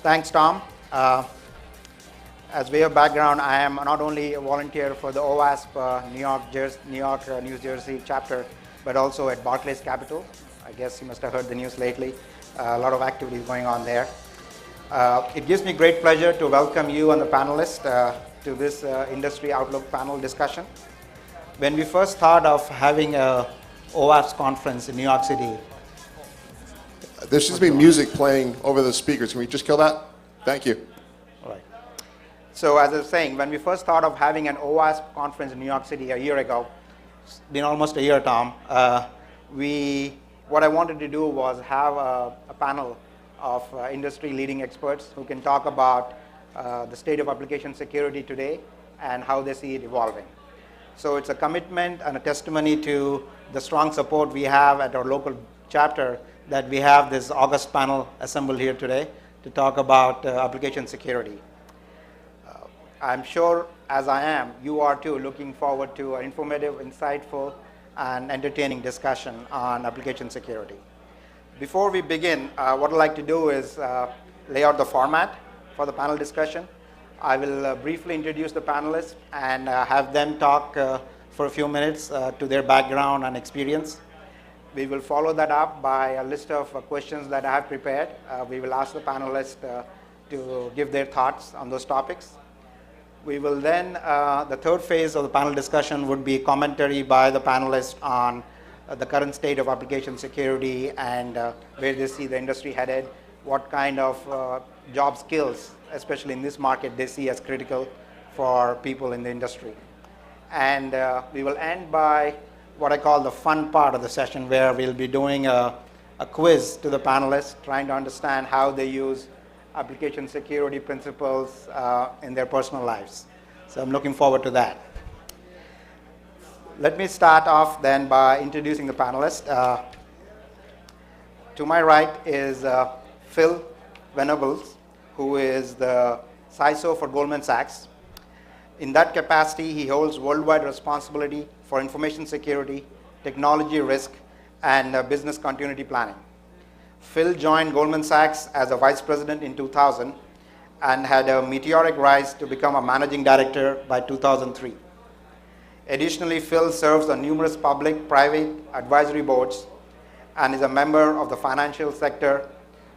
Thanks, Tom. As way of background, I am not only a volunteer for the Owasp New Jersey chapter, but also at Barclays Capital. I guess you must have heard the news lately. A lot of activities going on there. It gives me great pleasure to welcome you and the panelists to this Industry Outlook panel discussion. When we first thought of having a Owasp conference in New York City. There seems to be music playing over the speakers. Can we just kill that? Thank you. All right. So as I was saying, when we first thought of having an Owasp conference in New York City a year ago, it's been almost a year, Tom, what I wanted to do was have a panel of industry-leading experts who can talk about the state of application security today and how they see it evolving. So it's a commitment and a testimony to the strong support we have at our local chapter that we have this August panel assembled here today to talk about application security. I'm sure, as I am, you are too looking forward to an informative, insightful, and entertaining discussion on application security. Before we begin, what I'd like to do is lay out the format for the panel discussion. I will briefly introduce the panelists and have them talk for a few minutes to their background and experience. We will follow that up by a list of questions that I have prepared. We will ask the panelists to give their thoughts on those topics. We will then, the third phase of the panel discussion would be commentary by the panelists on the current state of application security and where they see the industry headed, what kind of job skills, especially in this market, they see as critical for people in the industry. And we will end by what I call the fun part of the session, where we'll be doing a quiz to the panelists, trying to understand how they use application security principles in their personal lives. So I'm looking forward to that. Let me start off then by introducing the panelists. To my right is Phil Venables, who is the CISO for Goldman Sachs. In that capacity, he holds worldwide responsibility for information security, technology risk, and business continuity planning. Phil joined Goldman Sachs as a vice president in 2000 and had a meteoric rise to become a managing director by 2003. Additionally, Phil serves on numerous public, private advisory boards and is a member of the Financial Sector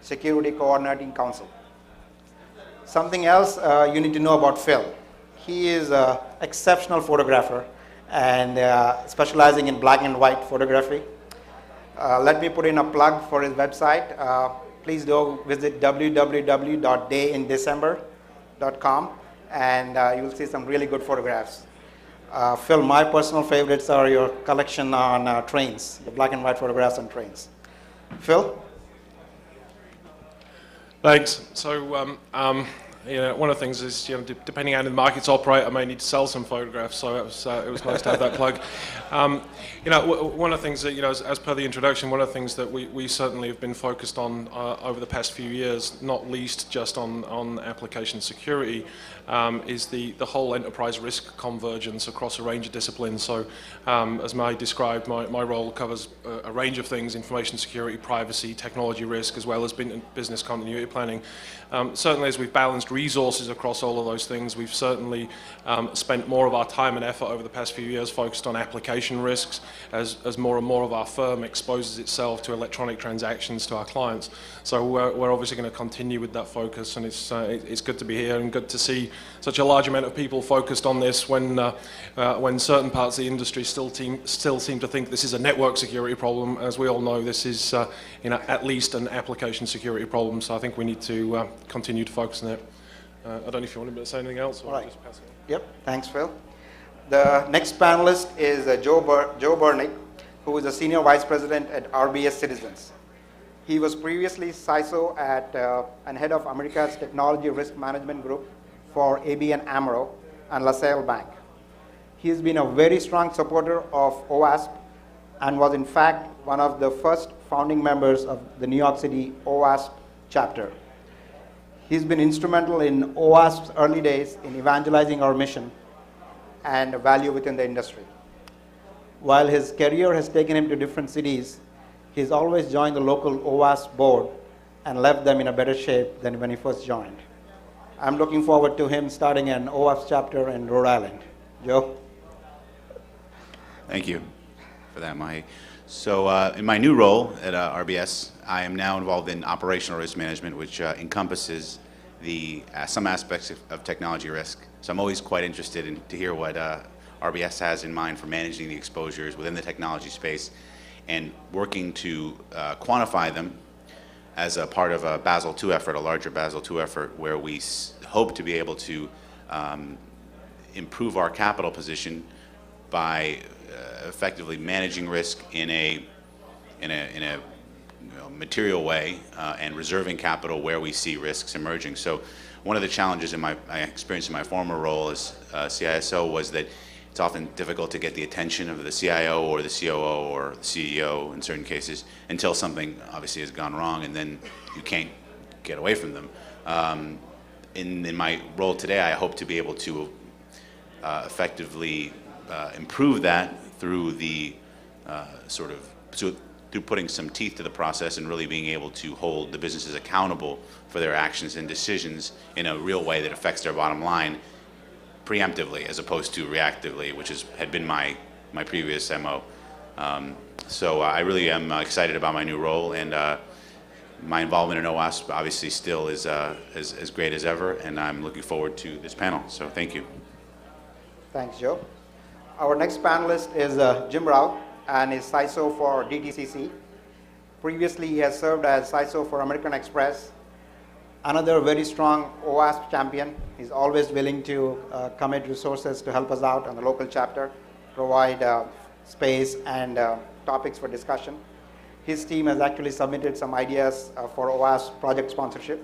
Security Coordinating Council. Something else you need to know about Phil. He is an exceptional photographer and specializing in black and white photography. Let me put in a plug for his website. Please do visit www.dayindecember.com and you'll see some really good photographs. Phil, my personal favorites are your collection on trains, the black and white photographs on trains. Phil? Thanks. So, one of the things is, depending on how the markets operate, I may need to sell some photographs. So it was nice to have that plug. One of the things that, as per the introduction, one of the things that we certainly have been focused on over the past few years, not least just on application security, is the whole enterprise risk convergence across a range of disciplines. So, as Mai described, my role covers a range of things: information security, privacy, technology risk, as well as business continuity planning. Certainly, as we've balanced resources across all of those things, we've certainly spent more of our time and effort over the past few years focused on application risks as more and more of our firm exposes itself to electronic transactions to our clients. So we're obviously going to continue with that focus, and it's good to be here and good to see such a large amount of people focused on this when certain parts of the industry still seem to think this is a network security problem. As we all know, this is at least an application security problem. So I think we need to continue to focus on it. I don't know if you want to say anything else, or right. Just pass it on. Yep, thanks, Phil. The next panelist is Joe Burnick, who is a senior vice president at RBS Citizens. He was previously CISO and head of America's Technology Risk Management Group for ABN AMRO and LaSalle Bank. He has been a very strong supporter of Owasp and was in fact one of the first founding members of the New York City Owasp chapter. He's been instrumental in Owasp's early days in evangelizing our mission and value within the industry. While his career has taken him to different cities, he's always joined the local Owasp board and left them in a better shape than when he first joined. I'm looking forward to him starting an Owasp chapter in Rhode Island. Joe? Thank you for that, Mahi. So in my new role at RBS, I am now involved in operational risk management, which encompasses some aspects of technology risk. So I'm always quite interested to hear what RBS has in mind for managing the exposures within the technology space and working to quantify them as a part of a Basel II effort, a larger Basel II effort, where we hope to be able to improve our capital position by effectively managing risk in a material way and reserving capital where we see risks emerging. So one of the challenges in my experience in my former role as CISO was that it's often difficult to get the attention of the CIO or the COO or the CEO in certain cases until something obviously has gone wrong, and then you can't get away from them. In my role today, I hope to be able to effectively improve that through the through putting some teeth to the process and really being able to hold the businesses accountable for their actions and decisions in a real way that affects their bottom line preemptively as opposed to reactively, which had been my previous MO. So I really am excited about my new role, and my involvement in Owasp obviously still is as great as ever, and I'm looking forward to this panel. So thank you. Thanks, Joe. Our next panelist is Jim Rao, and is CISO for DTCC. Previously, he has served as CISO for American Express. Another very strong Owasp champion. He's always willing to commit resources to help us out on the local chapter, provide space and topics for discussion. His team has actually submitted some ideas for Owasp project sponsorship.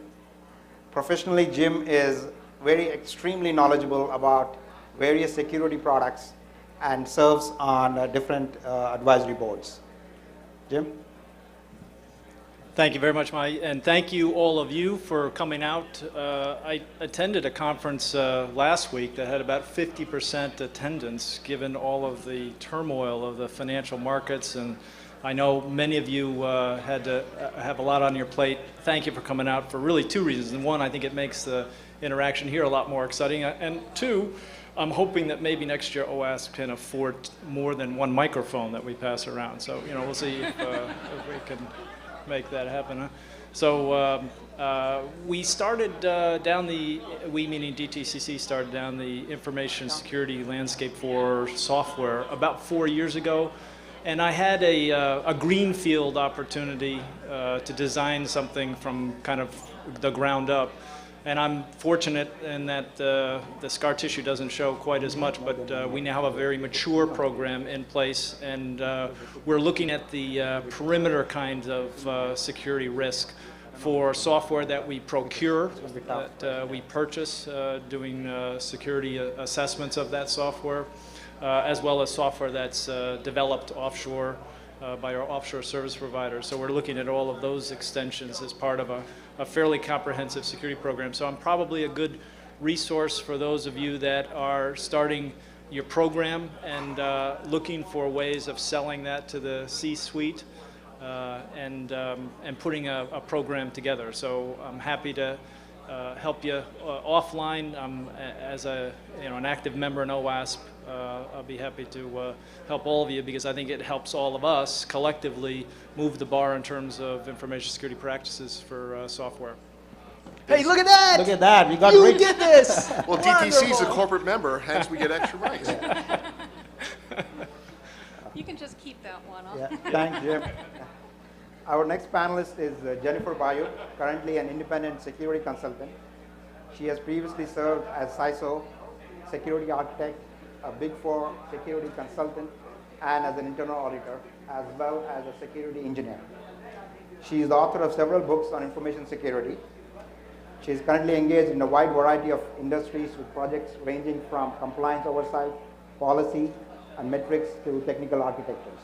Professionally, Jim is extremely knowledgeable about various security products and serves on different advisory boards. Jim? Thank you very much, Mai, and thank you all of you for coming out. I attended a conference last week that had about 50% attendance, given all of the turmoil of the financial markets, and I know many of you had to have a lot on your plate. Thank you for coming out for really two reasons. And one, I think it makes the interaction here a lot more exciting, and two, I'm hoping that maybe next year Owasp can afford more than one microphone that we pass around. So, we'll see if we can make that happen. Huh? So we started we meaning DTCC started down the information security landscape for software about 4 years ago. And I had a greenfield opportunity to design something from kind of the ground up. And I'm fortunate in that the scar tissue doesn't show quite as much, but we now have a very mature program in place, and we're looking at the perimeter kinds of security risk for software that we procure, that we purchase, doing security assessments of that software, as well as software that's developed offshore by our offshore service providers. So we're looking at all of those extensions as part of a fairly comprehensive security program. So I'm probably a good resource for those of you that are starting your program and looking for ways of selling that to the C-suite and putting a program together. So I'm happy to help you offline. As an active member in Owasp, I'll be happy to help all of you, because I think it helps all of us collectively move the bar in terms of information security practices for software. Hey, look at that! Look at that, we got You rich. did this! Well, DTC is a corporate member, hence we get extra rights. You can just keep that one. Yeah, thanks, Jim. Our next panelist is Jennifer Bayu, currently an independent security consultant. She has previously served as CISO, security architect, a Big Four security consultant, and as an internal auditor, as well as a security engineer. She is the author of several books on information security. She is currently engaged in a wide variety of industries with projects ranging from compliance oversight, policy, and metrics to technical architectures.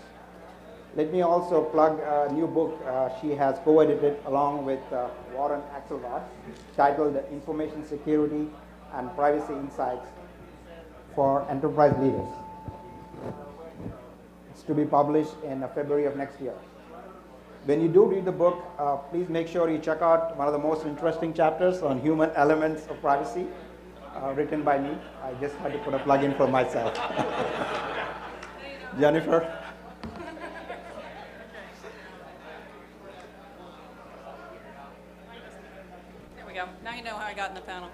Let me also plug a new book she has co-edited along with Warren Axelrod, titled Information Security and Privacy Insights for Enterprise Leaders. It's to be published in February of next year. When you do read the book, please make sure you check out one of the most interesting chapters on human elements of privacy, written by me. I just had to put a plug in for myself. Jennifer? There we go. Now you know how I got in the panel.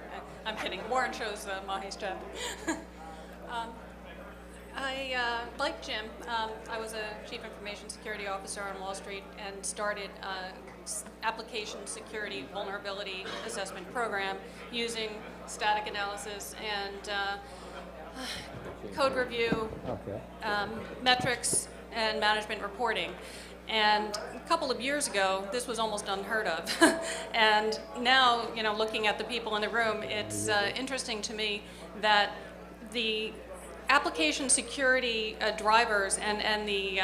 I'm kidding. Warren chose Mahi's chapter. Like Jim, I was a Chief Information Security Officer on Wall Street and started application security vulnerability assessment program using static analysis and code review, metrics, and management reporting. And a couple of years ago, this was almost unheard of. And now, looking at the people in the room, it's interesting to me that the application security drivers and the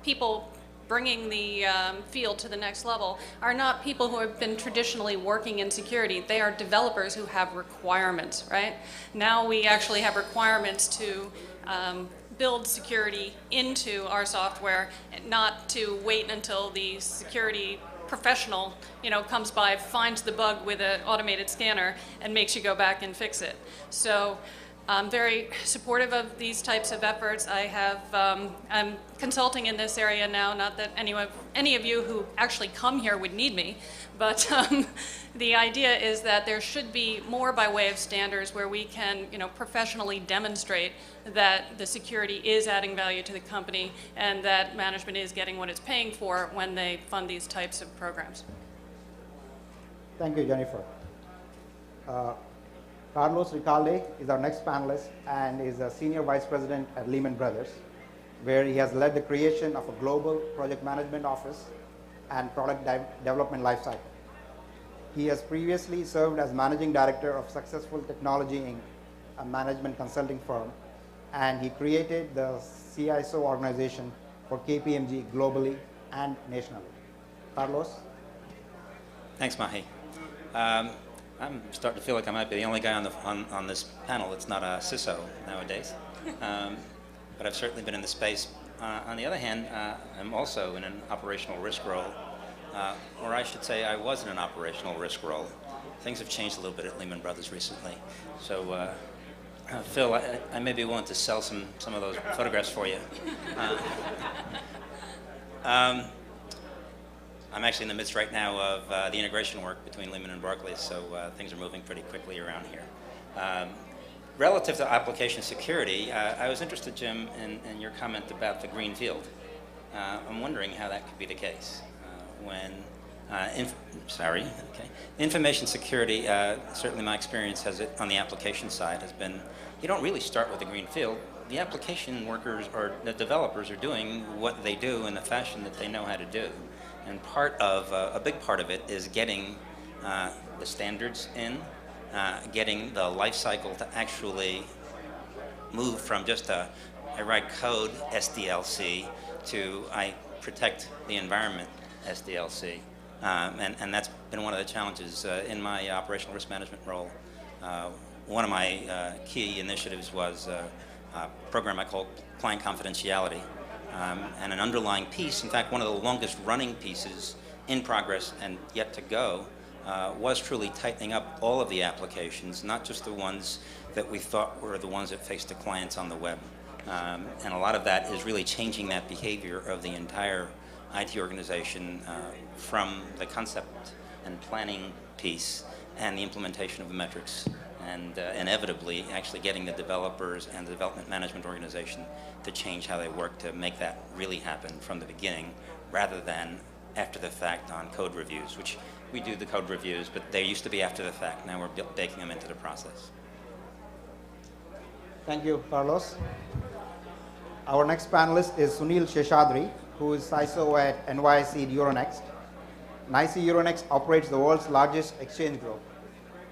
people bringing the field to the next level are not people who have been traditionally working in security. They are developers who have requirements, right? Now we actually have requirements to build security into our software, not to wait until the security professional, comes by, finds the bug with an automated scanner, and makes you go back and fix it. So I'm very supportive of these types of efforts. I'm consulting in this area now, not that any of you who actually come here would need me, but the idea is that there should be more by way of standards where we can, professionally demonstrate that the security is adding value to the company and that management is getting what it's paying for when they fund these types of programs. Thank you, Jennifer. Carlos Ricalde is our next panelist and is a Senior Vice President at Lehman Brothers, where he has led the creation of a global project management office and product development lifecycle. He has previously served as Managing Director of Successful Technology Inc., a management consulting firm, and he created the CISO organization for KPMG globally and nationally. Carlos? Thanks, Mahi. I'm starting to feel like I might be the only guy on this panel that's not a CISO nowadays, but I've certainly been in the space. On the other hand, I'm also in an operational risk role, or I should say I was in an operational risk role. Things have changed a little bit at Lehman Brothers recently, so Phil, I may be willing to sell some of those photographs for you. I'm actually in the midst right now of the integration work between Lehman and Barclays, so things are moving pretty quickly around here. Relative to application security, I was interested, Jim, in your comment about the green field. I'm wondering how that could be the case when information security, certainly my experience has it on the application side has been, you don't really start with the green field. The application workers or the developers are doing what they do in the fashion that they know how to do. And a big part of it is getting the standards in, getting the life cycle to actually move from just I write code SDLC to I protect the environment SDLC. And that's been one of the challenges in my operational risk management role. One of my key initiatives was a program I called Client Confidentiality. And an underlying piece, in fact, one of the longest running pieces in progress and yet to go, was truly tightening up all of the applications, not just the ones that we thought were the ones that faced the clients on the web. And a lot of that is really changing that behavior of the entire IT organization from the concept and planning piece and the implementation of the metrics, and inevitably actually getting the developers and the development management organization to change how they work to make that really happen from the beginning rather than after the fact on code reviews, which we do the code reviews, but they used to be after the fact. Now we're baking them into the process. Thank you, Carlos. Our next panelist is Sunil Sheshadri, who is CISO at NYSE Euronext. NYSE Euronext operates the world's largest exchange group.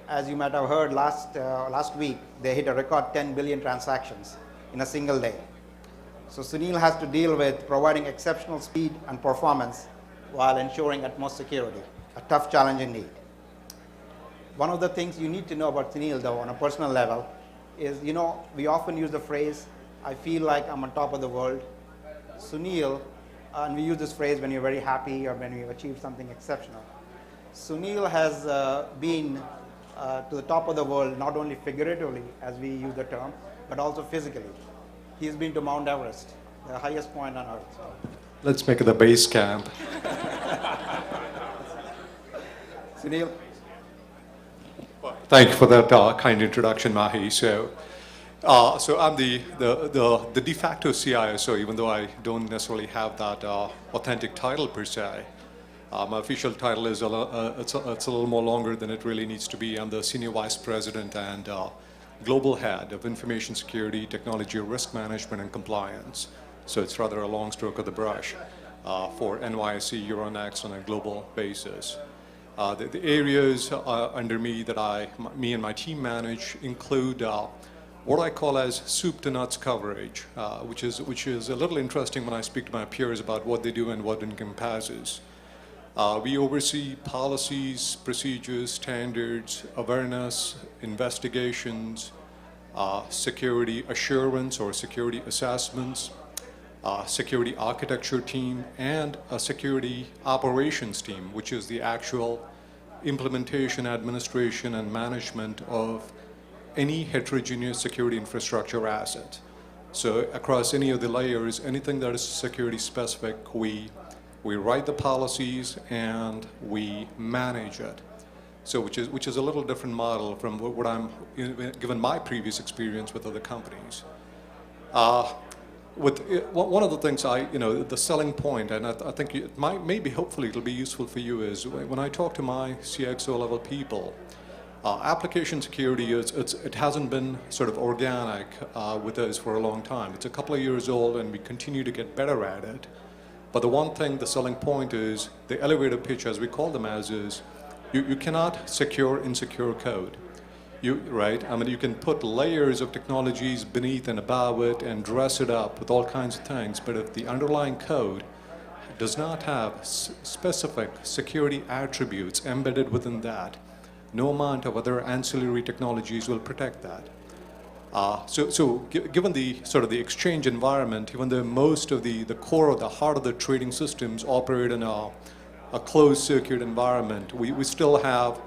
As you might have heard last week, they hit a record 10 billion transactions in a single day. So Sunil has to deal with providing exceptional speed and performance while ensuring utmost security, a tough challenge indeed. One of the things you need to know about Sunil, though, on a personal level, is, we often use the phrase, I feel like I'm on top of the world. Sunil and we use this phrase when you're very happy or when you've achieved something exceptional. Sunil has been to the top of the world, not only figuratively, as we use the term, but also physically. He's been to Mount Everest, the highest point on Earth. So. Let's make it the base camp. Sunil? Thank you for that kind introduction, Mahi. So I'm the de facto CISO, even though I don't necessarily have that authentic title per se. My official title is it's a little more longer than it really needs to be. I'm the Senior Vice President and Global Head of Information Security, Technology, Risk Management, and Compliance. So it's rather a long stroke of the brush for NYSE Euronext on a global basis. The areas under me that me and my team manage include what I call as soup to nuts coverage, which is a little interesting when I speak to my peers about what they do and what encompasses. We oversee policies, procedures, standards, awareness, investigations, security assurance or security assessments, security architecture team, and a security operations team, which is the actual implementation, administration, and management of any heterogeneous security infrastructure asset. So across any of the layers, anything that is security specific, we write the policies and we manage it. So which is a little different model from what I'm, given my previous experience with other companies. One of the things the selling point, and I think it maybe hopefully it'll be useful for you, is when I talk to my CXO level people, application security it hasn't been sort of organic with us for a long time. It's a couple of years old and we continue to get better at it. But the one thing, the selling point is, the elevator pitch, as we call them as, is you cannot secure insecure code. Right? I mean, you can put layers of technologies beneath and above it and dress it up with all kinds of things, but if the underlying code does not have specific security attributes embedded within that, no amount of other ancillary technologies will protect that. Given the sort of the exchange environment, even though most of the core or the heart of the trading systems operate in a closed circuit environment, we still have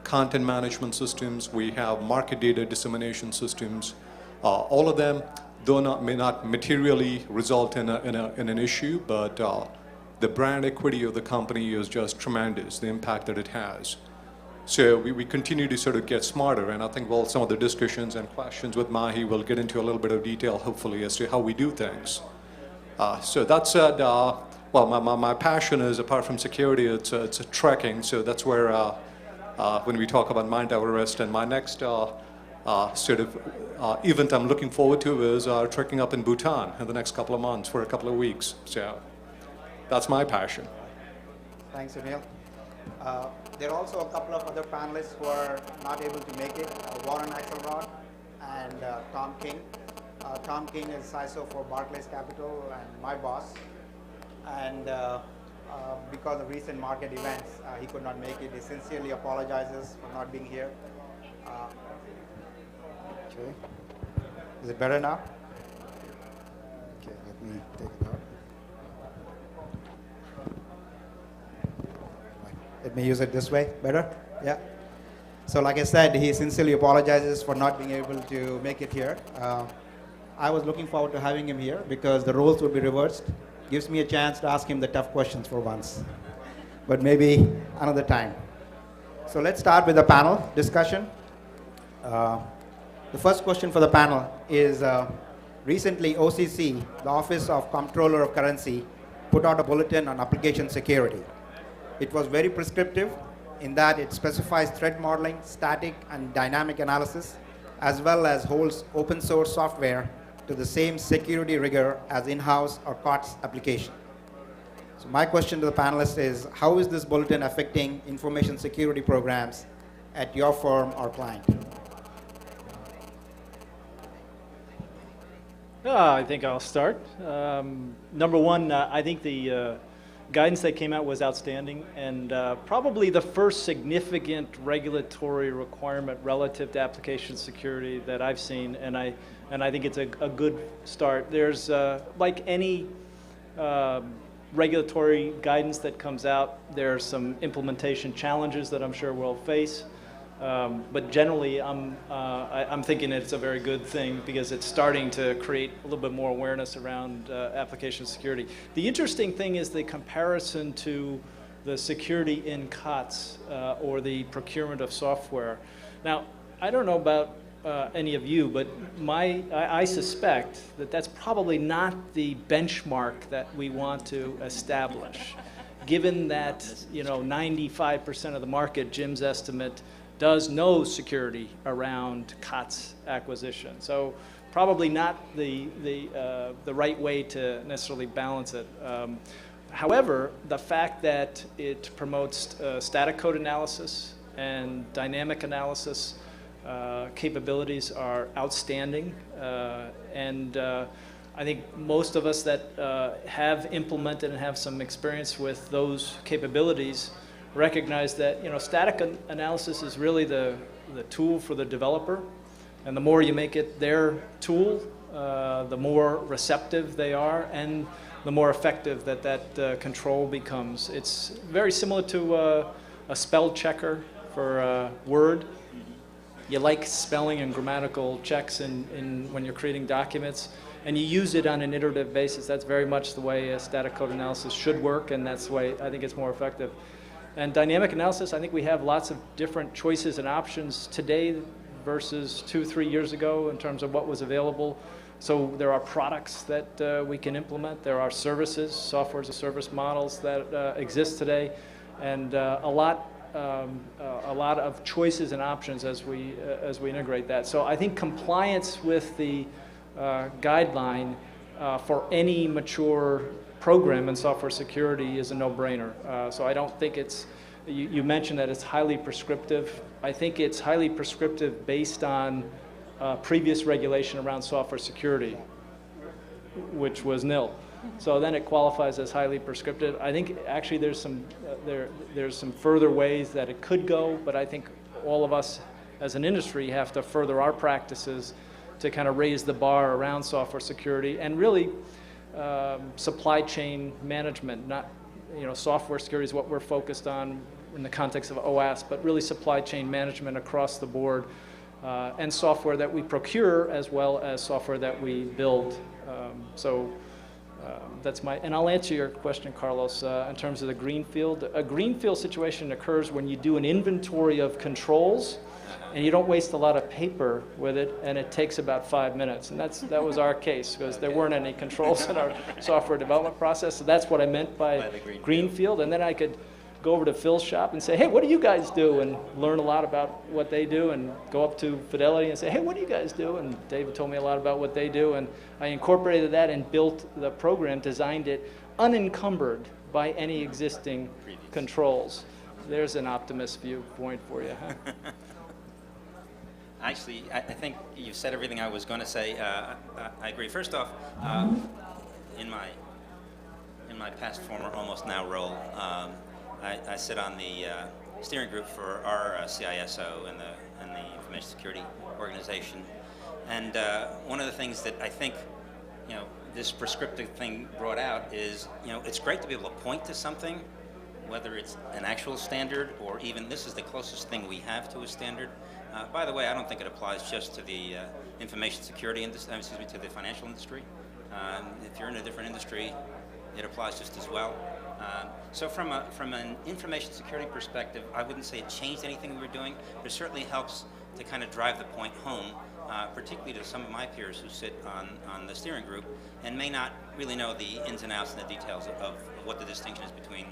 content management systems, we have market data dissemination systems. All of them, though may not materially result in an issue, but the brand equity of the company is just tremendous, the impact that it has. So we continue to sort of get smarter, and I think some of the discussions and questions with Mahi will get into a little bit of detail, hopefully, as to how we do things. So that said, my passion is, apart from security, it's trekking, so that's where when we talk about Mount Everest, and my next sort of event I'm looking forward to is trekking up in Bhutan in the next couple of months for a couple of weeks. So that's my passion. Thanks, Sunil. There are also a couple of other panelists who are not able to make it, Warren Axelrod and Tom King. Tom King is CISO for Barclays Capital and my boss. And because of recent market events, he could not make it. He sincerely apologizes for not being here. Okay. Is it better now? Okay, let me take it out. Let me use it this way. Better? Yeah. So like I said, he sincerely apologizes for not being able to make it here. I was looking forward to having him here because the roles would be reversed. Gives me a chance to ask him the tough questions for once. But maybe another time. So let's start with the panel discussion. The first question for the panel is, recently OCC, the Office of Comptroller of Currency, put out a bulletin on application security. It was very prescriptive in that it specifies threat modeling, static and dynamic analysis, as well as holds open source software to the same security rigor as in-house or COTS application. So my question to the panelists is, how is this bulletin affecting information security programs at your firm or client? I think I'll start. Number one, I think the guidance that came out was outstanding, and probably the first significant regulatory requirement relative to application security that I've seen, and I think it's a good start. There's, like any regulatory guidance that comes out. There are some implementation challenges that I'm sure we'll face. But generally, I'm thinking it's a very good thing because it's starting to create a little bit more awareness around application security. The interesting thing is the comparison to the security in COTS or the procurement of software. Now, I don't know about any of you, but I suspect that that's probably not the benchmark that we want to establish, given that 95% of the market, Jim's estimate, does know security around COTS acquisition. So probably not the right way to necessarily balance it. However, the fact that it promotes static code analysis and dynamic analysis capabilities are outstanding. And I think most of us that have implemented and have some experience with those capabilities recognize that static analysis is really the tool for the developer, and the more you make it their tool, the more receptive they are, and the more effective that control becomes. It's very similar to a spell checker for Word. You like spelling and grammatical checks when you're creating documents, and you use it on an iterative basis. That's very much the way a static code analysis should work, and that's the way I think it's more effective. And dynamic analysis, I think we have lots of different choices and options today versus 2-3 years ago in terms of what was available. So there are products that we can implement. There are services, software as a service models that exist today, and a lot of choices and options as we integrate that. So I think compliance with the guideline for any mature program in software security is a no-brainer. So I don't think it's, you mentioned that it's highly prescriptive. I think it's highly prescriptive based on previous regulation around software security, which was nil. So then it qualifies as highly prescriptive. I think actually there's some further ways that it could go, but I think all of us as an industry have to further our practices to kind of raise the bar around software security and really supply chain management. Not, software security is what we're focused on in the context of Owasp, but really supply chain management across the board, and software that we procure as well as software that we build. That's and I'll answer your question, Carlos, in terms of the greenfield. A greenfield situation occurs when you do an inventory of controls and you don't waste a lot of paper with it, and it takes about 5 minutes. And that was our case, because there weren't any controls in our software development process. So that's what I meant by greenfield. And then I could go over to Phil's shop and say, hey, what do you guys do? And learn a lot about what they do, and go up to Fidelity and say, hey, what do you guys do? And David told me a lot about what they do. And I incorporated that and built the program, designed it unencumbered by any existing controls. There's an optimist viewpoint for you. Huh? Actually, I think you've said everything I was going to say. I agree. First off, in my past, former, almost now role, I sit on the steering group for our CISO and the Information Security Organization. And one of the things that I think, this prescriptive thing brought out is, it's great to be able to point to something, whether it's an actual standard or even this is the closest thing we have to a standard. By the way, I don't think it applies just to the information security industry, to the financial industry. If you're in a different industry, it applies just as well. So from an information security perspective, I wouldn't say it changed anything we were doing, but it certainly helps to kind of drive the point home, particularly to some of my peers who sit on the steering group and may not really know the ins and outs and the details of what the distinction is between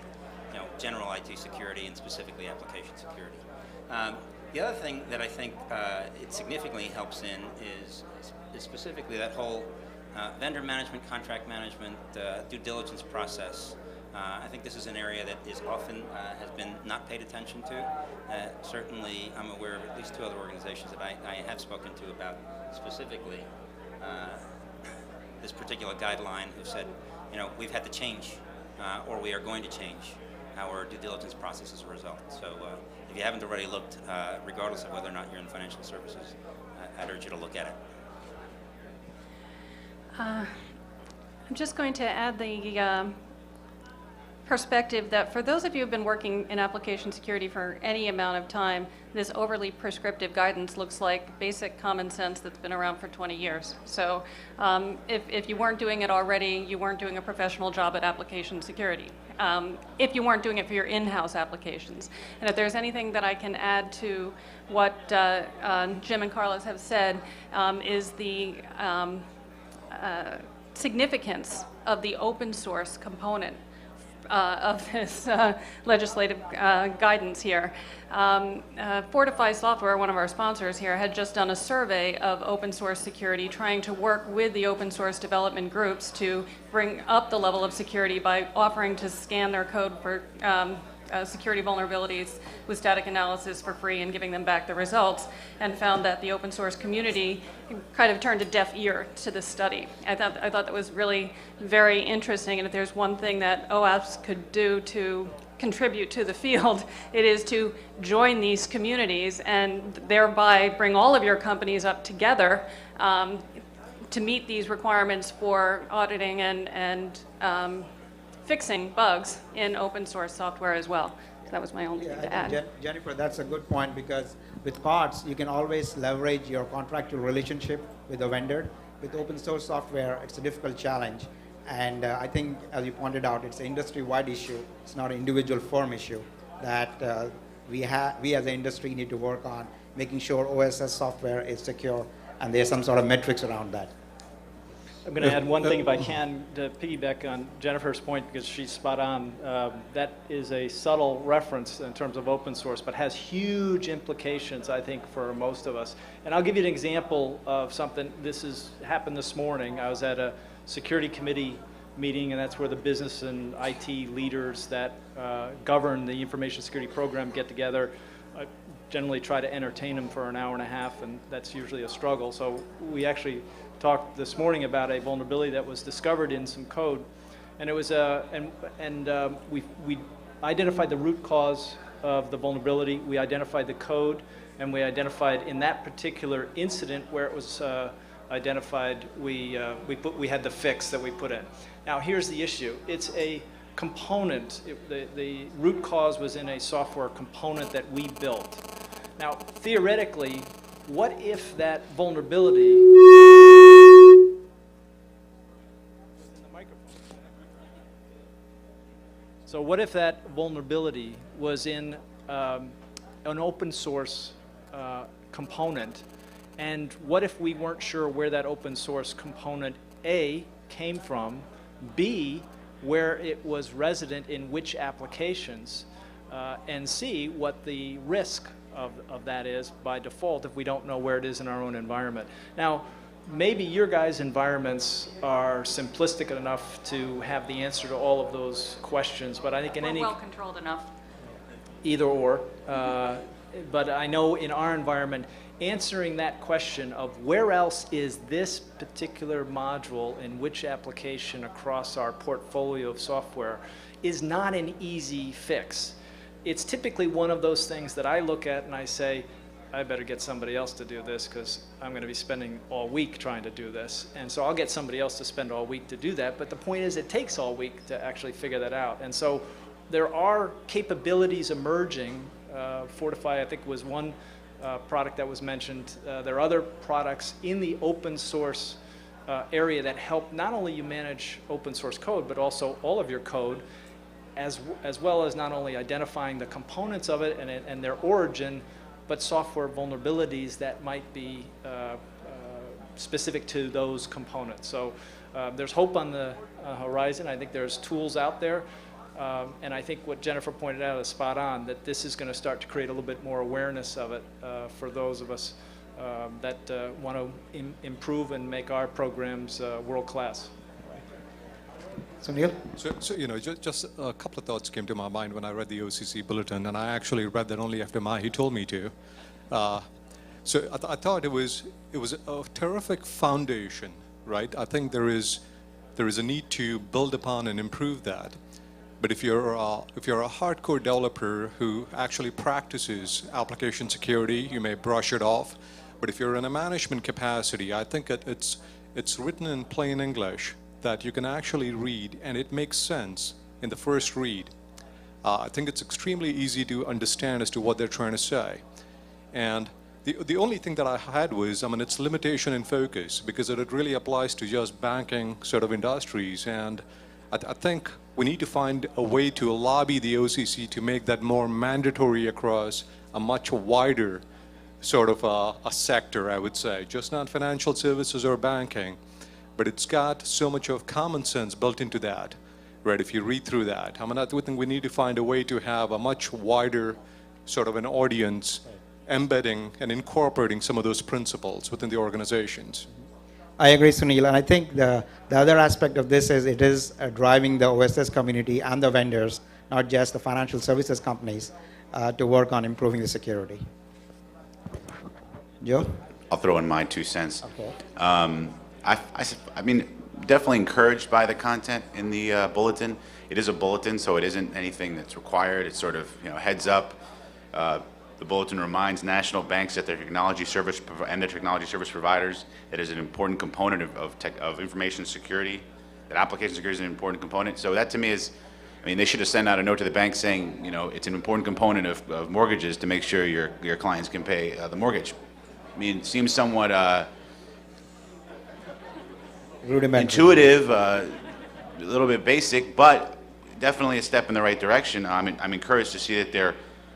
general IT security and specifically application security. The other thing that I think it significantly helps in is specifically that whole vendor management, contract management, due diligence process. I think this is an area that is often has been not paid attention to. Certainly, I'm aware of at least 2 other organizations that I have spoken to about specifically this particular guideline who said, we've had to change or we are going to change our due diligence process as a result. So if you haven't already looked, regardless of whether or not you're in financial services, I'd urge you to look at it. I'm just going to add the perspective that for those of you who've been working in application security for any amount of time, this overly prescriptive guidance looks like basic common sense that's been around for 20 years. So if you weren't doing it already, you weren't doing a professional job at application security. If you weren't doing it for your in-house applications. And if there's anything that I can add to what Jim and Carlos have said, is the significance of the open source component of this legislative guidance here. Fortify Software, one of our sponsors here, had just done a survey of open source security, trying to work with the open source development groups to bring up the level of security by offering to scan their code for security vulnerabilities with static analysis for free and giving them back the results, and found that the open source community kind of turned a deaf ear to this study. I thought that was really very interesting, and if there's one thing that OWASP could do to contribute to the field, it is to join these communities and thereby bring all of your companies up together to meet these requirements for auditing and fixing bugs in open source software as well. So that was my only thing to add. Jennifer, that's a good point, because with parts, you can always leverage your contractual relationship with the vendor. With open source software, it's a difficult challenge. And I think, as you pointed out, it's an industry-wide issue. It's not an individual firm issue that we as an industry need to work on, making sure OSS software is secure, and there's some sort of metrics around that. I'm going to add one thing, if I can, to piggyback on Jennifer's point, because she's spot on. That is a subtle reference in terms of open source, but has huge implications, I think, for most of us. And I'll give you an example of something. This happened this morning. I was at a security committee meeting, and that's where the business and IT leaders that govern the information security program get together. I generally try to entertain them for an hour and a half, and that's usually a struggle. So we actually talked this morning about a vulnerability that was discovered in some code, and it was we identified the root cause of the vulnerability, we identified the code, and we identified in that particular incident where it was identified, we had the fix that we put in. Now here's the issue: it's a component. The root cause was in a software component that we built. Now theoretically, what if that vulnerability So what if that vulnerability was in an open source component, and what if we weren't sure where that open source component A came from, B, where it was resident in which applications, and C, what the risk of that is by default if we don't know where it is in our own environment. Now, maybe your guys' environments are simplistic enough to have the answer to all of those questions, but I think in We're well controlled enough. Either or. But I know in our environment, answering that question of where else is this particular module in which application across our portfolio of software is not an easy fix. It's typically one of those things that I look at and I say, I better get somebody else to do this because I'm going to be spending all week trying to do this. And so I'll get somebody else to spend all week to do that. But the point is, it takes all week to actually figure that out. And so there are capabilities emerging. Fortify, I think, was one product that was mentioned. There are other products in the open source area that help not only you manage open source code, but also all of your code, as well as not only identifying the components of it and their origin, but software vulnerabilities that might be specific to those components. So there's hope on the horizon. I think there's tools out there. And I think what Jennifer pointed out is spot on, that this is going to start to create a little bit more awareness of it for those of us that want to improve and make our programs world-class. Sunil? So you know, just a couple of thoughts came to my mind when I read the OCC bulletin, and I actually read that only after Mahi told me to. So I thought it was a terrific foundation, right? I think there is a need to build upon and improve that. But if you're a hardcore developer who actually practices application security, you may brush it off. But if you're in a management capacity, I think it's written in plain English that you can actually read, and it makes sense in the first read, I think it's extremely easy to understand as to what they're trying to say. And the only thing that I had was, its limitation in focus, because it really applies to just banking sort of industries. And I think we need to find a way to lobby the OCC to make that more mandatory across a much wider sort of a sector, I would say, just not financial services or banking, but it's got so much of common sense built into that, right? If you read through that, I think we need to find a way to have a much wider sort of an audience embedding and incorporating some of those principles within the organizations. I agree, Sunil, and I think the other aspect of this is it is driving the OSS community and the vendors, not just the financial services companies, to work on improving the security. Joe? I'll throw in my 2 cents. Okay. I mean, definitely encouraged by the content in the bulletin. It is a bulletin, so it isn't anything that's required. It's sort of, heads up. The bulletin reminds national banks that their technology service providers that is an important component of information security, that application security is an important component. So that to me is, they should have sent out a note to the bank saying, it's an important component of mortgages to make sure your clients can pay the mortgage. It seems somewhat intuitive, a little bit basic, but definitely a step in the right direction. I'm encouraged to see that they're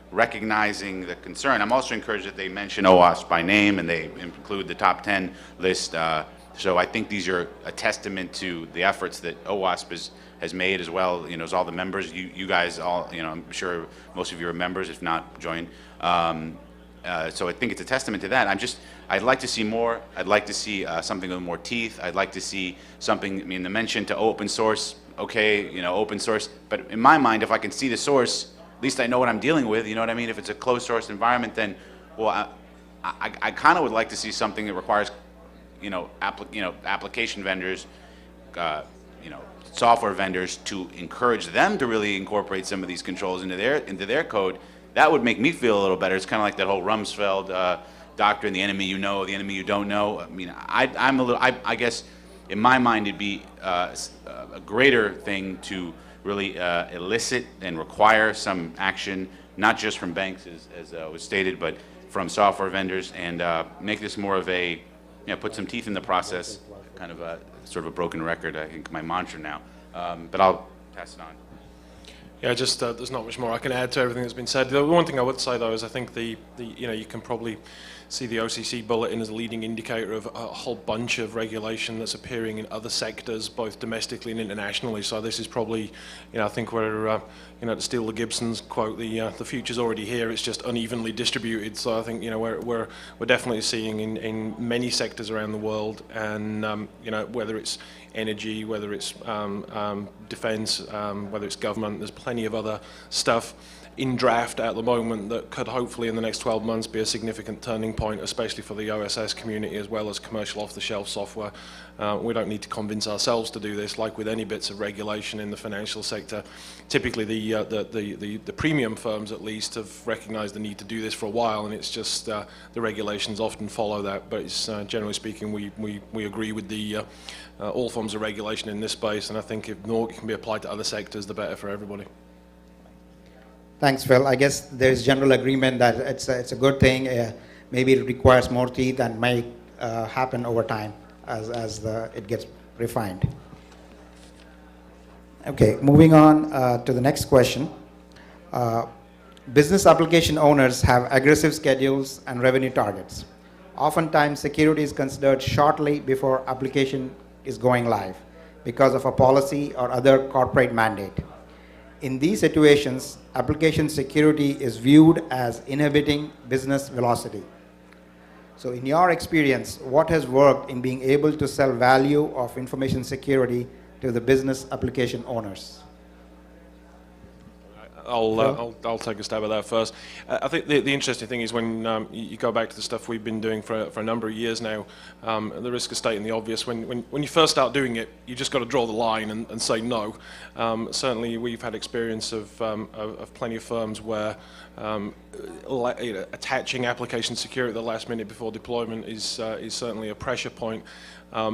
recognizing the concern. I'm also encouraged that they mention OWASP by name and they include the top 10 list. So I think these are a testament to the efforts that OWASP has made as well. As all the members, you guys all, I'm sure most of you are members, if not joined. So I think it's a testament to that. I'd like to see more. I'd like to see something with more teeth. I'd like to see something, the mention to open source, okay, open source. But in my mind, if I can see the source, at least I know what I'm dealing with, you know what I mean? If it's a closed source environment, then, well, I kind of would like to see something that requires, application vendors, software vendors to encourage them to really incorporate some of these controls into their code. That would make me feel a little better. It's kind of like that whole Rumsfeld doctrine: the enemy you know, the enemy you don't know. I guess in my mind it'd be a greater thing to really elicit and require some action, not just from banks as was stated, but from software vendors, and make this more of a, put some teeth in the process. Kind of a sort of a broken record, I think, my mantra now. But I'll pass it on. Yeah, just there's not much more I can add to everything that's been said. The one thing I would say though is I think you can probably see the OCC bulletin as a leading indicator of a whole bunch of regulation that's appearing in other sectors, both domestically and internationally. So this is probably, I think we're, to steal the Gibson's quote, the future's already here. It's just unevenly distributed. So I think we're definitely seeing in many sectors around the world, and whether it's energy, whether it's defense, whether it's government, there's plenty of other stuff in draft at the moment that could hopefully in the next 12 months be a significant turning point, especially for the OSS community as well as commercial off-the-shelf software. We don't need to convince ourselves to do this. Like with any bits of regulation in the financial sector, typically the premium firms at least have recognized the need to do this for a while, and it's just the regulations often follow that. But it's, generally speaking, we agree with the all forms of regulation in this space, and I think if more can be applied to other sectors, the better for everybody. Thanks, Phil. I guess there's general agreement that it's a good thing. Maybe it requires more teeth and may happen over time as it gets refined. Okay, moving on to the next question. Business application owners have aggressive schedules and revenue targets. Oftentimes, security is considered shortly before application is going live because of a policy or other corporate mandate. In these situations, application security is viewed as inhibiting business velocity. So in your experience, what has worked in being able to sell value of information security to the business application owners? I'll take a stab at that first. I think the interesting thing is when you go back to the stuff we've been doing for a number of years now, the risk of stating the obvious. When you first start doing it, you just got to draw the line and say no. Certainly, we've had experience of plenty of firms where attaching application security at the last minute before deployment is certainly a pressure point. A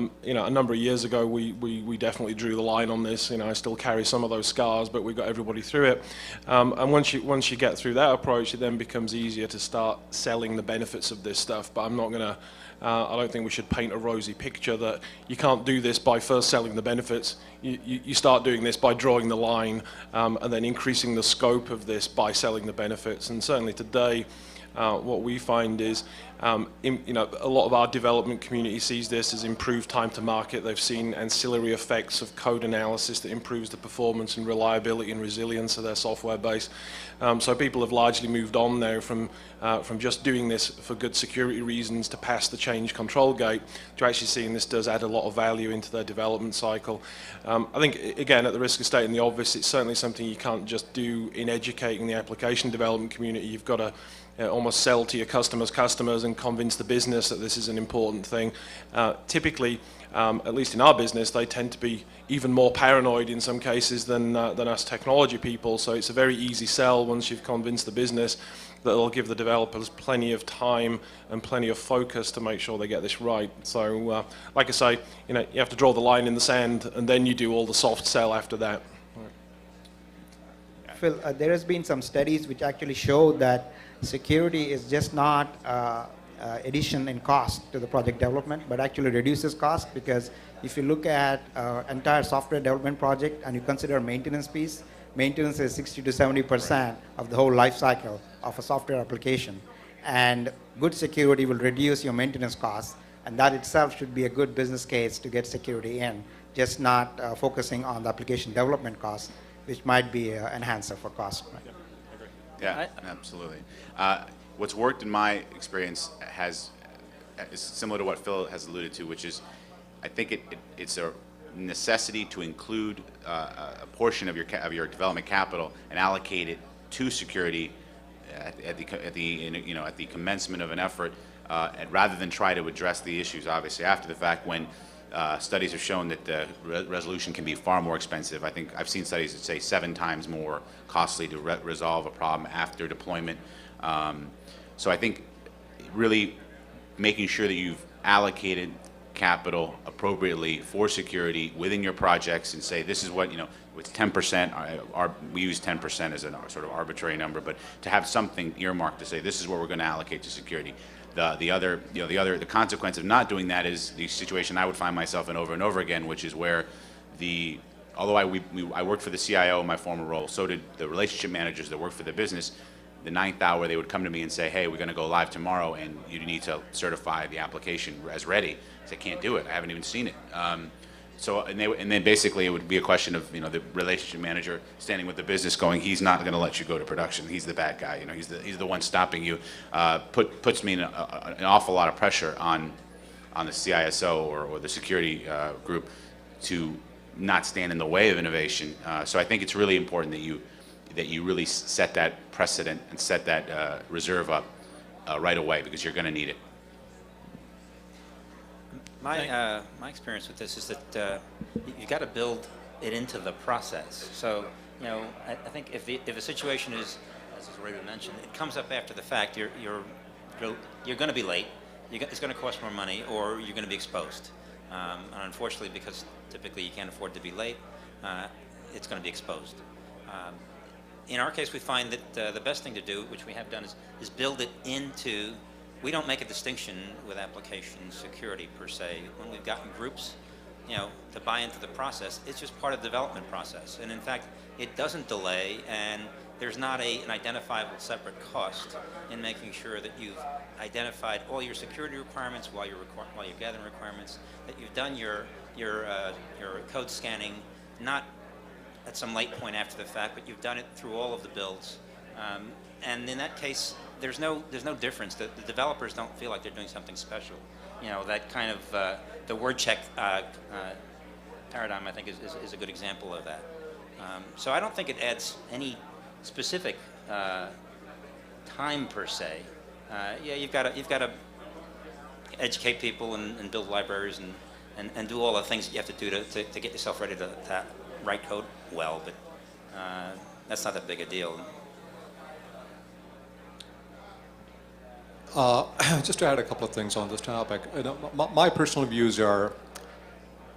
number of years ago, we definitely drew the line on this. I still carry some of those scars, but we got everybody through it. And once you get through that approach, it then becomes easier to start selling the benefits of this stuff. But I'm not gonna. I don't think we should paint a rosy picture that you can't do this by first selling the benefits. You start doing this by drawing the line and then increasing the scope of this by selling the benefits. And certainly today, what we find is, a lot of our development community sees this as improved time to market. They've seen ancillary effects of code analysis that improves the performance and reliability and resilience of their software base. So people have largely moved on now from just doing this for good security reasons to pass the change control gate to actually seeing this does add a lot of value into their development cycle. I think, again, at the risk of stating the obvious, it's certainly something you can't just do in educating the application development community. You've got to almost sell to your customers and convince the business that this is an important thing. Typically, at least in our business, they tend to be even more paranoid in some cases than us technology people. So it's a very easy sell once you've convinced the business that it'll give the developers plenty of time and plenty of focus to make sure they get this right. So, like I say, you have to draw the line in the sand, and then you do all the soft sell after that. Phil, there has been some studies which actually show that security is just not addition in cost to the project development, but actually reduces cost, because if you look at entire software development project and you consider maintenance piece, maintenance is 60 to 70% of the whole life cycle of a software application. And good security will reduce your maintenance costs, and that itself should be a good business case to get security in, just not focusing on the application development costs, which might be an enhancer for cost. Right? Yeah, absolutely. What's worked in my experience is similar to what Phil has alluded to, which is I think it's a necessity to include a portion of your development capital and allocate it to security at the commencement of an effort, and rather than try to address the issues obviously after the fact when studies have shown that the resolution can be far more expensive. I think I've seen studies that say 7 times more costly to resolve a problem after deployment. So I think really making sure that you've allocated capital appropriately for security within your projects and say this is what, with 10%, we use 10% as a sort of arbitrary number, but to have something earmarked to say this is what we're going to allocate to security. The consequence of not doing that is the situation I would find myself in over and over again, which is where although I worked for the CIO in my former role, so did the relationship managers that worked for the business. The 9th hour, they would come to me and say, hey, we're going to go live tomorrow, and you need to certify the application as ready. I said, I can't do it. I haven't even seen it. And then basically it would be a question of the relationship manager standing with the business going, he's not going to let you go to production. He's the bad guy. He's the one stopping you. Puts me in an awful lot of pressure on the CISO or the security group to not stand in the way of innovation. So I think it's really important that you really set that precedent and set that reserve up right away, because you're going to need it. My experience with this is that you got to build it into the process. So I think if the situation is, as has already been mentioned, it comes up after the fact, you're going to be late. It's going to cost more money, or you're going to be exposed. And unfortunately, because typically you can't afford to be late, it's going to be exposed. In our case, we find that the best thing to do, which we have done, is build it into. We don't make a distinction with application security per se. When we've gotten groups, to buy into the process, it's just part of the development process. And in fact, it doesn't delay, and there's not an identifiable separate cost in making sure that you've identified all your security requirements while you're gathering requirements, that you've done your code scanning, not at some late point after the fact, but you've done it through all of the builds. And in that case, there's no difference. The developers don't feel like they're doing something special. That kind of the word check paradigm, I think, is a good example of that. So I don't think it adds any specific time per se, yeah, you've got to educate people and build libraries and do all the things you have to do to get yourself ready to write code well, but that's not that big a deal. Just to add a couple of things on this topic, my personal views are,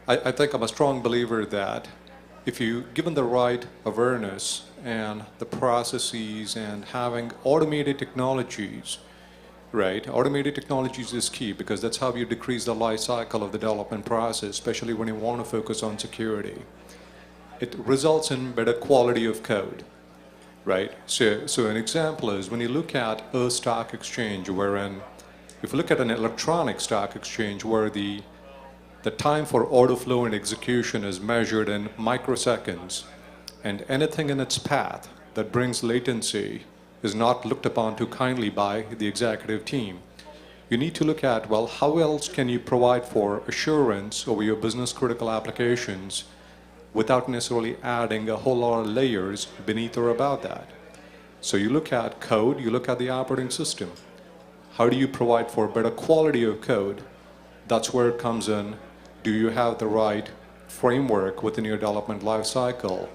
I think I'm a strong believer that if you, given the right awareness and the processes and having automated technologies, right? Automated technologies is key because that's how you decrease the life cycle of the development process, especially when you want to focus on security. It results in better quality of code, right? So an example is when you look at a stock exchange, wherein if you look at an electronic stock exchange where the time for order flow and execution is measured in microseconds, and anything in its path that brings latency is not looked upon too kindly by the executive team. You need to look at, well, how else can you provide for assurance over your business critical applications without necessarily adding a whole lot of layers beneath or above that. So you look at code, you look at the operating system. How do you provide for better quality of code? That's where it comes in. Do you have the right framework within your development life cycle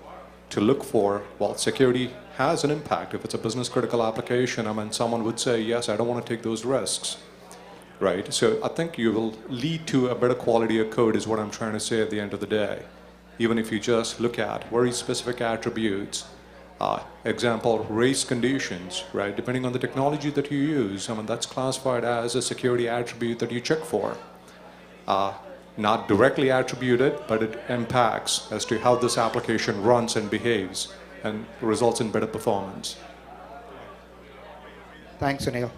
to look for, well, security has an impact. If it's a business critical application, I mean, someone would say, yes, I don't want to take those risks, right? So I think you will lead to a better quality of code is what I'm trying to say at the end of the day. Even if you just look at very specific attributes, example, race conditions, right? Depending on the technology that you use, I mean, that's classified as a security attribute that you check for. Not directly attributed, but it impacts as to how this application runs and behaves and results in better performance. Thanks, Sunil.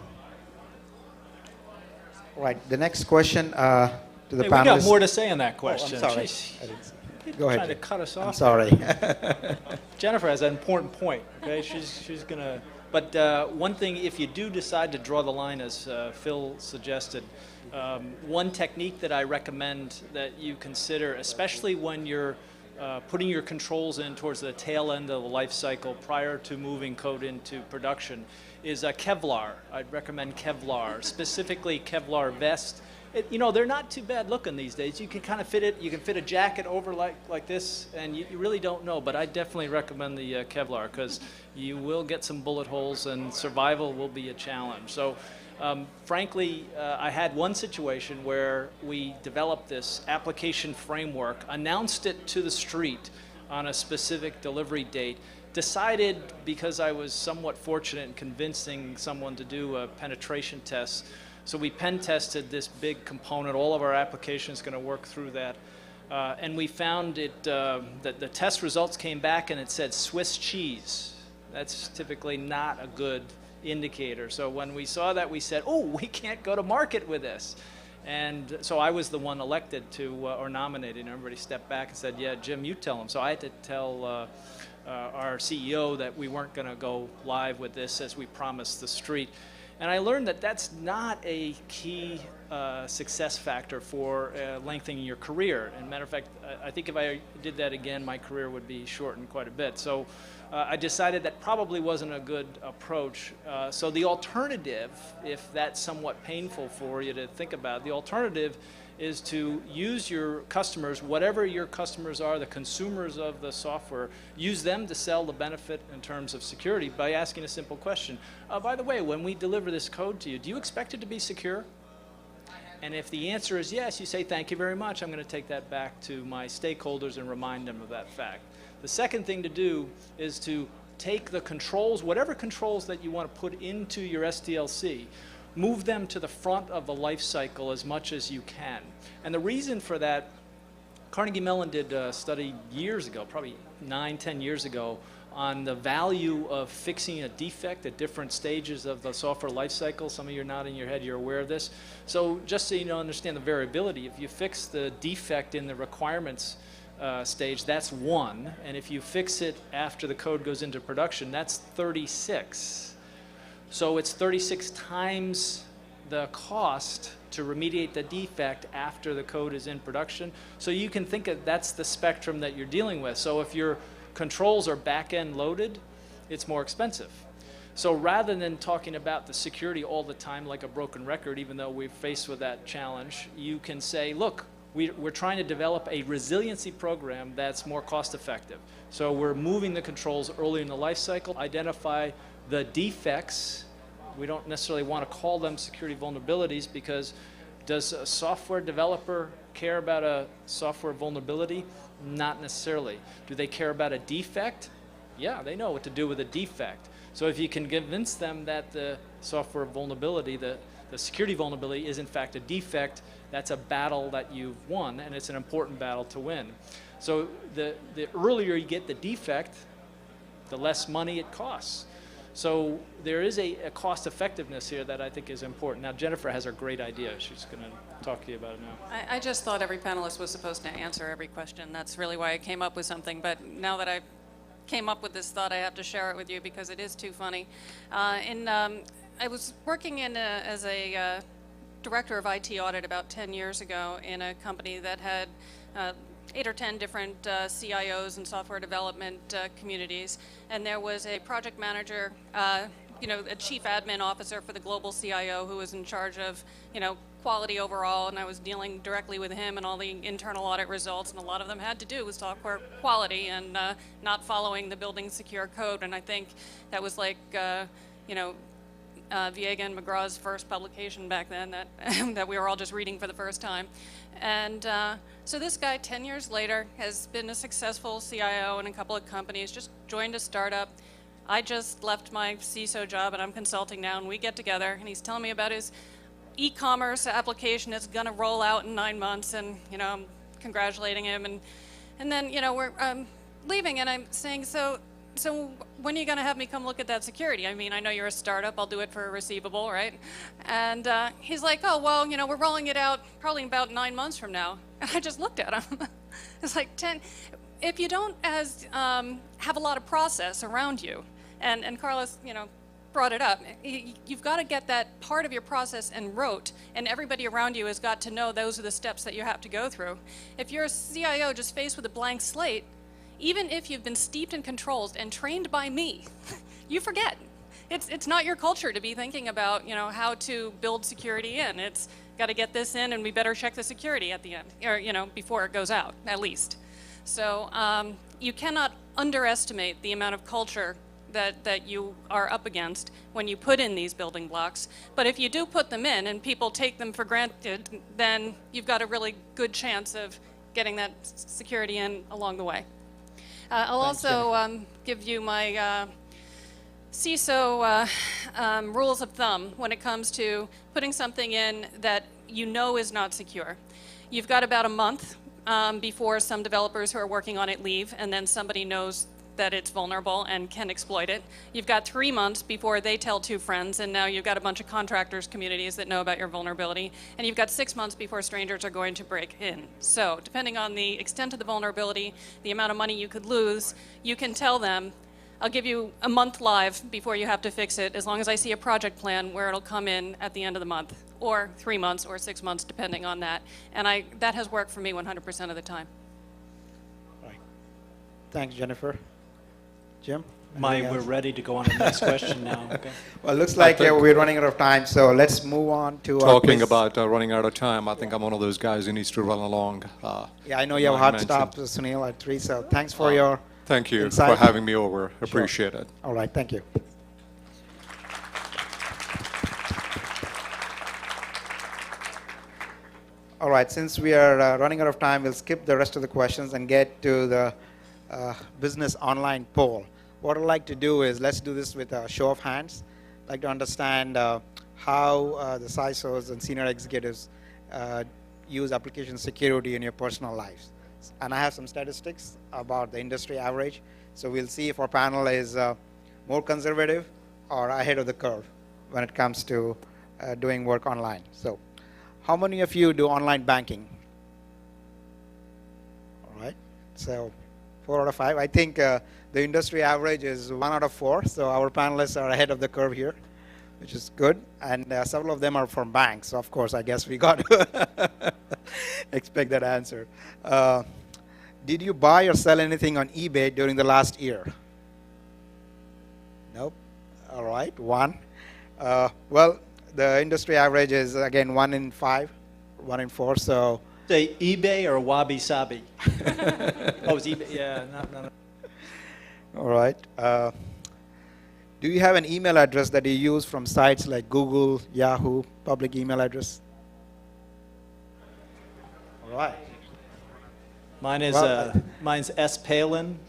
Right, the next question to the Hey, panelists. we got more to say on that question. Oh, I'm sorry. Jeez. I didn't see. You're Go ahead. trying to cut us off. I'm sorry. Jennifer has an important point. Okay, she's gonna. But one thing, if you do decide to draw the line, as Phil suggested, one technique that I recommend that you consider, especially when you're putting your controls in towards the tail end of the life cycle prior to moving code into production, is Kevlar. I'd recommend Kevlar, specifically Kevlar vest. You know, they're not too bad looking these days. You can kind of fit it, you can fit a jacket over like this, and you really don't know, but I definitely recommend the Kevlar because you will get some bullet holes and survival will be a challenge. So frankly, I had one situation where we developed this application framework, announced it to the street on a specific delivery date, decided, because I was somewhat fortunate in convincing someone to do a penetration test, so we pen tested this big component. All of our applications going to work through that. And we found it, that the test results came back and it said Swiss cheese. That's typically not a good indicator. So when we saw that, we said, oh, we can't go to market with this. And so I was the one elected to, or nominated, and everybody stepped back and said, yeah, Jim, you tell them. So I had to tell our CEO that we weren't going to go live with this as we promised the street. And I learned that that's not a key success factor for lengthening your career. And matter of fact, I think if I did that again, my career would be shortened quite a bit. So I decided that probably wasn't a good approach. So the alternative, if that's somewhat painful for you to think about, the alternative is to use your customers, whatever your customers are, the consumers of the software, use them to sell the benefit in terms of security by asking a simple question. By the way, when we deliver this code to you, do you expect it to be secure? And if the answer is yes, you say, thank you very much. I'm going to take that back to my stakeholders and remind them of that fact. The second thing to do is to take the controls, whatever controls that you want to put into your SDLC, move them to the front of the life cycle as much as you can. And the reason for that, Carnegie Mellon did a study years ago, probably 9-10 years ago, on the value of fixing a defect at different stages of the software life cycle. Some of you are nodding your head, you're aware of this. So just so you know, understand the variability, if you fix the defect in the requirements stage, that's 1. And if you fix it after the code goes into production, that's 36. So it's 36 times the cost to remediate the defect after the code is in production. So you can think of that's the spectrum that you're dealing with. So if your controls are back-end loaded, it's more expensive. So rather than talking about the security all the time like a broken record, even though we're faced with that challenge, you can say, look, we're trying to develop a resiliency program that's more cost effective. So we're moving the controls early in the life cycle, identify the defects. We don't necessarily want to call them security vulnerabilities, because does a software developer care about a software vulnerability? Not necessarily. Do they care about a defect? Yeah, they know what to do with a defect. So if you can convince them that the software vulnerability, the security vulnerability is in fact a defect, that's a battle that you've won, and it's an important battle to win. So the earlier you get the defect, the less money it costs. So there is a cost effectiveness here that I think is important. Now Jennifer has a great idea. She's going to talk to you about it now. I just thought every panelist was supposed to answer every question. That's really why I came up with something. But now that I came up with this thought, I have to share it with you because it is too funny. I was working as a director of IT audit about 10 years ago in a company that had 8 or 10 different CIOs and software development communities, and there was a project manager, a chief admin officer for the global CIO who was in charge of, quality overall, and I was dealing directly with him and all the internal audit results, and a lot of them had to do with software quality and not following the building secure code, and I think that was like, Viega and McGraw's first publication back then that, that we were all just reading for the first time. And so this guy, 10 years later, has been a successful CIO in a couple of companies, just joined a startup. I just left my CISO job and I'm consulting now, and we get together and he's telling me about his e-commerce application that's gonna roll out in 9 months, and I'm congratulating him, and then we're leaving and I'm saying, so when are you going to have me come look at that security? I mean, I know you're a startup. I'll do it for a receivable, right? And he's like, oh, well, we're rolling it out probably about 9 months from now. And I just looked at him. It's like 10. If you don't have a lot of process around you, and Carlos, brought it up, you've got to get that part of your process en route, and everybody around you has got to know those are the steps that you have to go through. If you're a CIO just faced with a blank slate, even if you've been steeped in controls and trained by me, you forget. It's not your culture to be thinking about, how to build security in. It's got to get this in, and we better check the security at the end, or, before it goes out, at least. So you cannot underestimate the amount of culture that you are up against when you put in these building blocks. But if you do put them in and people take them for granted, then you've got a really good chance of getting that security in along the way. I'll also give you my CISO rules of thumb when it comes to putting something in that is not secure. You've got about a month before some developers who are working on it leave, and then somebody knows that it's vulnerable and can exploit it. You've got 3 months before they tell 2 friends, and now you've got a bunch of contractors communities that know about your vulnerability, and you've got 6 months before strangers are going to break in. So depending on the extent of the vulnerability, the amount of money you could lose, you can tell them, I'll give you a month live before you have to fix it, as long as I see a project plan where it'll come in at the end of the month, or 3 months or 6 months, depending on that. And that has worked for me 100% of the time. All right. Thanks, Jennifer. Jim? We're ready to go on to the next question now. Okay. Well, it looks like we're running out of time, so let's move on to talking about running out of time. I think I'm one of those guys who needs to run along. Yeah, I know you have a hard stop, Sunil, at 3, so thanks for your Thank you insight. for having me over. Appreciate it. All right, thank you. All right, since we are running out of time, we'll skip the rest of the questions and get to the business online poll. What I'd like to do is, let's do this with a show of hands. I'd like to understand how the CISOs and senior executives use application security in your personal lives. And I have some statistics about the industry average. So we'll see if our panel is more conservative or ahead of the curve when it comes to doing work online. So how many of you do online banking? All right, so 4 out of 5. I think the industry average is 1 out of 4, so our panelists are ahead of the curve here, which is good. And several of them are from banks, so of course I guess we got to expect that answer. Did you buy or sell anything on eBay during the last year? Nope. All right, 1. Well, the industry average is, again, 1 in 5, 1 in 4, so. Say eBay or Wabi Sabi? Oh, it's eBay. Yeah, no. All right. Do you have an email address that you use from sites like Google, Yahoo, public email address? All right. Mine is mine's S. Palin.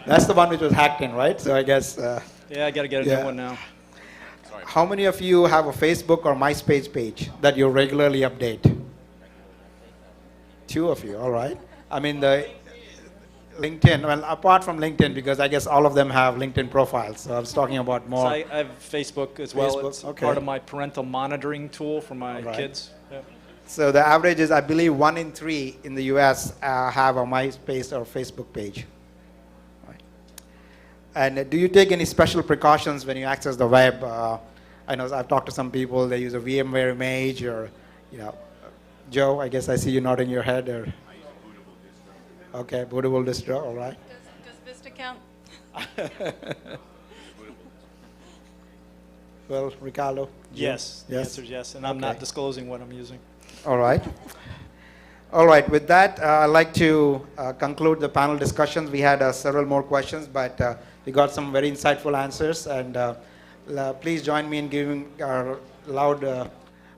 That's the one which was hacked in, right? So I guess. Yeah, I got to get a new one now. How many of you have a Facebook or MySpace page that you regularly update? 2 of you, all right. I mean, the LinkedIn, well, apart from LinkedIn, because I guess all of them have LinkedIn profiles. So I was talking about more. So I have Facebook as well. Facebook, It's okay. part of my parental monitoring tool for my kids. Yeah. So the average is, I believe, 1 in 3 in the US have a MySpace or Facebook page. Right. And do you take any special precautions when you access the web? I know I've talked to some people, they use a VMware image or, Joe, I guess I see you nodding your head. Or, okay, bootable distro, all right. Does Vista count? Well, Ricardo? Yes, the answer is yes, and I'm not disclosing what I'm using. All right. All right, with that, I'd like to conclude the panel discussions. We had several more questions, but we got some very insightful answers. And please join me in giving a loud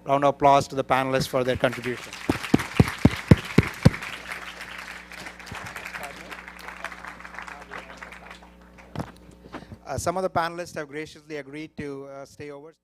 round of applause to the panelists for their contribution. Some of the panelists have graciously agreed to stay over.